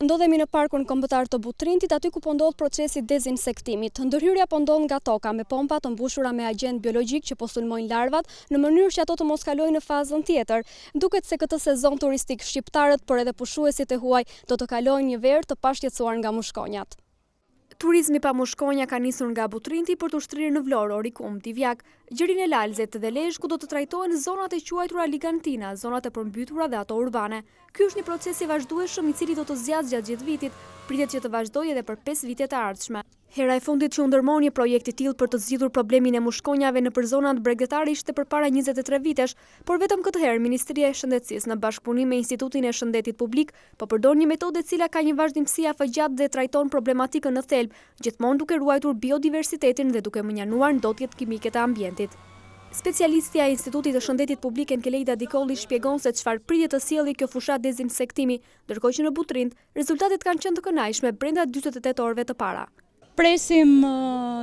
Ndodhemi në parkun kombëtar të Butrintit, aty ku po ndodh procesi dezinsektimit. Ndërhyrja po ndodh nga toka me pompa të mbushura me agent biologjik që po sulmojnë larvat në mënyrë që ato të mos kalojnë në fazën tjetër. Duket se këtë sezon turistik shqiptarët, por edhe pushuesit e huaj do të kalojnë një verë të pashqetësuar nga mushkonjat. Turizmi pa mushkonja ka nisur nga Butrinti për të ushtrirë në Vlorë, Orikum, Divjak, Gjerin e Lalzet dhe Lezhë, ku do të trajtohen zonat e quajtura ligantina, zonat e përmbytura dhe ato urbane. Ky është një proces i vazhdueshëm i cili do të zgjasë gjatë gjithë vitit, pritet që të vazhdojë edhe për 5 vite të ardhshme. Hera e fundit që u ndërmori një projekt i tillë për të zgjidhur problemin e mushkonjave në zonat bregdetare ishte përpara 23 vitesh, por vetëm këtë herë Ministria e Shëndetësisë në bashkëpunim me Institutin e Shëndetit Publik po përdor një metodë e cila ka një vazhdimsi afatgjatë dhe trajton problematikën në thelb, gjithmonë duke ruajtur biodiversitetin dhe duke mënjanuar ndotjet kimike të ambientit. Specialistja e Institutit të Shëndetit Publik Enkelejda Dikolli shpjegon se çfarë pritet të sjellë kjo fushat dezinsektimi, ndërkohë që në Butrind rezultatet kanë qenë të kënaqshme brenda 48 orëve të para. Presim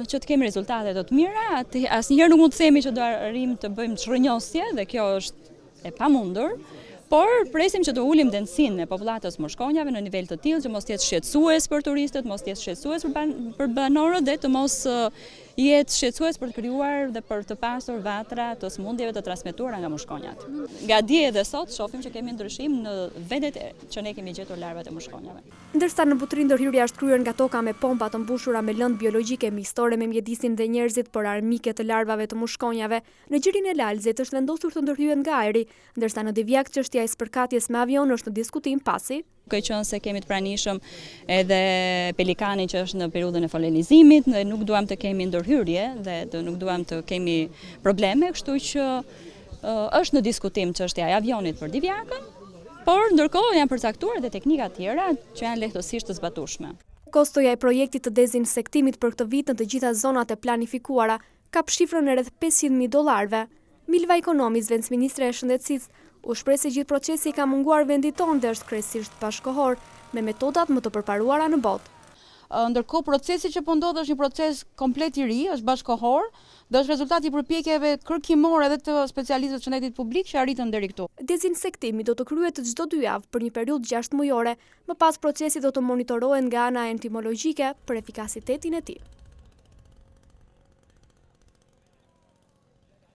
që të kemi rezultate të mira, asnjëherë nuk mund të themi që do arrijmë të bëjmë çrrënjosje dhe kjo është e pamundur, por presim që të ulim densinë e popullatës mushkonjave në nivel të tillë që mos jetë shqetësues për turistët, mos jetë shqetësues për banorët dhe të mos jetë shqetësues për të krijuar dhe për të pasur vatra të sëmundjeve të transmetuara nga mushkonjat. Nga dje edhe sot shohim që kemi ndryshim në vendet që ne kemi gjetur larvat e mushkonjave. Ndërsa në Butrind ndërhyrja është kryer nga toka me pompa të mbushura me lëndë biologjike mistore me mjedisin dhe njerëzit për armike të larvave të mushkonjave, në Gjerin e Lalzit është vendosur të ndërhyhet nga ajri, ndërsa në Divjak çështja e spërkatjes me avion është në diskutim pasi Duke qenë se kemi të pranishëm edhe pelikani që është në periudhën e polenizimit, dhe nuk duam të kemi ndërhyrje dhe nuk duam të kemi probleme, kështu që është në diskutim çështja e avionit për Divjakën, por ndërkohë janë përcaktuar edhe teknika tjera që janë lehtësisht të zbatueshme. Kostoja e projektit të dezinsektimit për këtë vit në të gjitha zonat e planifikuara kap shifrën e rreth $500.000. Milva Ekonomi, zëvendësministre e Shëndetësisë, u shpreh se gjithë procesi ka munguar vendit tonë dhe është krejtësisht bashkëkohor me metodat më të përparuara në botë. Ndërkohë procesi që po ndodh është një proces komplet i ri, është bashkëkohor dhe është rezultati i përpjekjeve kërkimore edhe të specialistëve të shëndetit publik që arritën deri këtu. Dezinsektimi do të kryhet çdo 2 javë për një periudhë 6 mujore, më pas procesi do të monitorohet nga ana entomologjike për efikasitetin e tij.